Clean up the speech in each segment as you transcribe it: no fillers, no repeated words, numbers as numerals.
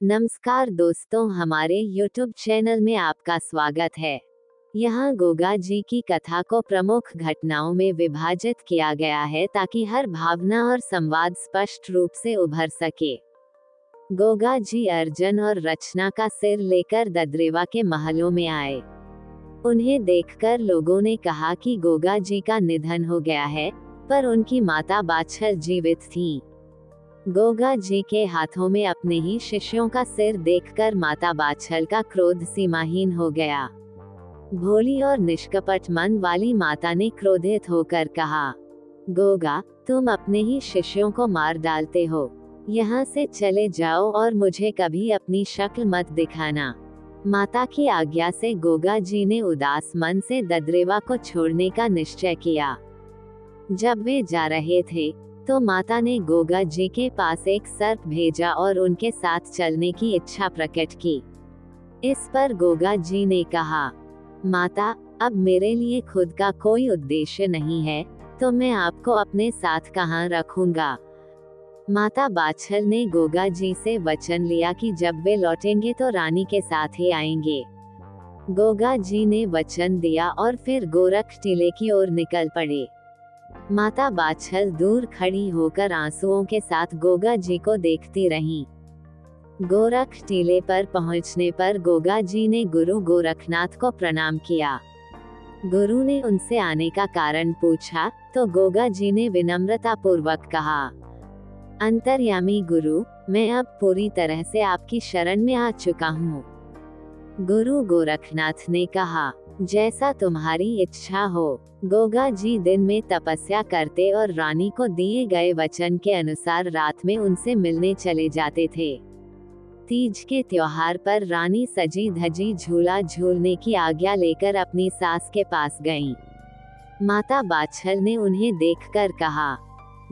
नमस्कार दोस्तों, हमारे YouTube चैनल में आपका स्वागत है। यहाँ गोगा जी की कथा को प्रमुख घटनाओं में विभाजित किया गया है ताकि हर भावना और संवाद स्पष्ट रूप से उभर सके। गोगा जी अर्जुन और रचना का सिर लेकर ददरेवा के महलों में आए। उन्हें देखकर लोगों ने कहा कि गोगा जी का निधन हो गया है, पर उनकी माता बाछल जीवित थी। गोगा जी के हाथों में अपने ही शिष्यों का सिर देखकर माता बाछल का क्रोध सीमाहीन हो गया। भोली और निष्कपट मन वाली माता ने क्रोधित होकर कहा, गोगा, तुम अपने ही शिष्यों को मार डालते हो। यहाँ से चले जाओ और मुझे कभी अपनी शक्ल मत दिखाना। माता की आज्ञा से गोगा जी ने उदास मन से ददरेवा को छोड़ने का निश्चय किया। जब वे जा रहे थे तो माता ने गोगा जी के पास एक सर्प भेजा और उनके साथ चलने की इच्छा प्रकट की। इस पर गोगा जी ने कहा, माता, अब मेरे लिए खुद का कोई उद्देश्य नहीं है, तो मैं आपको अपने साथ कहाँ रखूंगा। माता बाछल ने गोगा जी से वचन लिया कि जब वे लौटेंगे तो रानी के साथ ही आएंगे। गोगा जी ने वचन दिया और फिर गोरख टीले की ओर निकल पड़े। माता बाछल दूर खड़ी होकर आंसुओं के साथ गोगा जी को देखती रहीं। गोरख टीले पर पहुंचने पर गोगा जी ने गुरु गोरखनाथ को प्रणाम किया। गुरु ने उनसे आने का कारण पूछा तो गोगा जी ने विनम्रता पूर्वक कहा, अंतर्यामी गुरु, मैं अब पूरी तरह से आपकी शरण में आ चुका हूँ। गुरु गोरखनाथ ने कहा, जैसा तुम्हारी इच्छा हो। गोगा जी दिन में तपस्या करते और रानी को दिए गए वचन के अनुसार रात में उनसे मिलने चले जाते थे। तीज के त्योहार पर रानी सजी धजी झूला झूलने की आज्ञा लेकर अपनी सास के पास गईं। माता बाछल ने उन्हें देखकर कहा,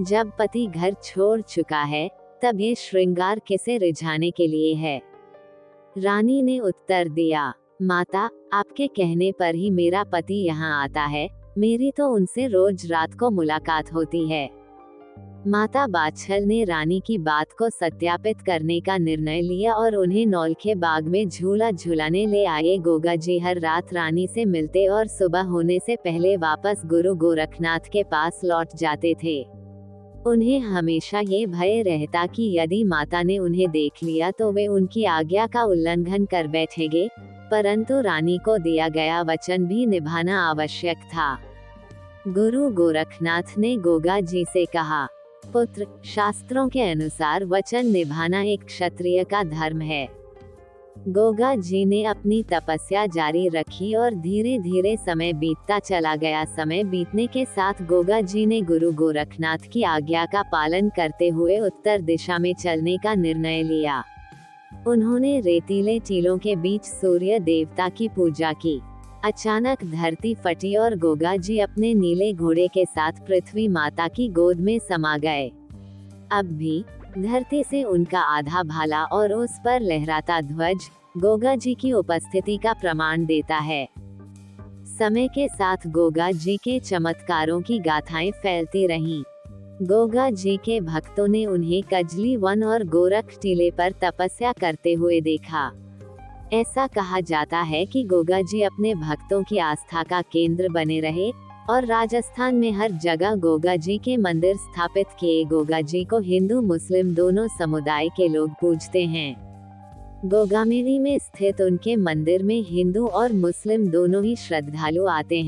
जब पति घर छोड़ चुका है, तब ये श्रृंगार किसे रिझाने के लिए है। रानी ने उत्तर दिया, माता, आपके कहने पर ही मेरा पति यहाँ आता है, मेरी तो उनसे रोज रात को मुलाकात होती है। माता बाछल ने रानी की बात को सत्यापित करने का निर्णय लिया और उन्हें नौलखे बाग में झूला झूलाने ले आए। गोगा जी हर रात रानी से मिलते और सुबह होने से पहले वापस गुरु गोरखनाथ के पास लौट जाते थे। उन्हें हमेशा ये भय रहता कि यदि माता ने उन्हें देख लिया तो वे उनकी आज्ञा का उल्लंघन कर बैठेंगे, परंतु रानी को दिया गया वचन भी निभाना आवश्यक था। गुरु गोरखनाथ ने गोगा जी से कहा, पुत्र, शास्त्रों के अनुसार वचन निभाना एक क्षत्रिय का धर्म है। गोगा जी ने अपनी तपस्या जारी रखी और धीरे धीरे समय बीतता चला गया। समय बीतने के साथ गोगा जी ने गुरु गोरखनाथ की आज्ञा का पालन करते हुए उत्तर दिशा में चलने का निर्णय लिया। उन्होंने रेतीले टीलों के बीच सूर्य देवता की पूजा की। अचानक धरती फटी और गोगा जी अपने नीले घोड़े के साथ पृथ्वी माता की गोद में समा गए। अब भी धरती से उनका आधा भाला और उस पर लहराता ध्वज गोगा जी की उपस्थिति का प्रमाण देता है। समय के साथ गोगा जी के चमत्कारों की गाथाएं फैलती रहीं। गोगा जी के भक्तों ने उन्हें कजली वन और गोरख टीले पर तपस्या करते हुए देखा। ऐसा कहा जाता है कि गोगा जी अपने भक्तों की आस्था का केंद्र बने रहे और राजस्थान में हर जगह गोगा जी के मंदिर स्थापित किए। गोगा जी को हिंदू मुस्लिम दोनों समुदाय के लोग पूजते हैं। गोगामेड़ी में स्थित उनके मंदिर में हिंदू और मुस्लिम दोनों ही श्रद्धालु आते हैं।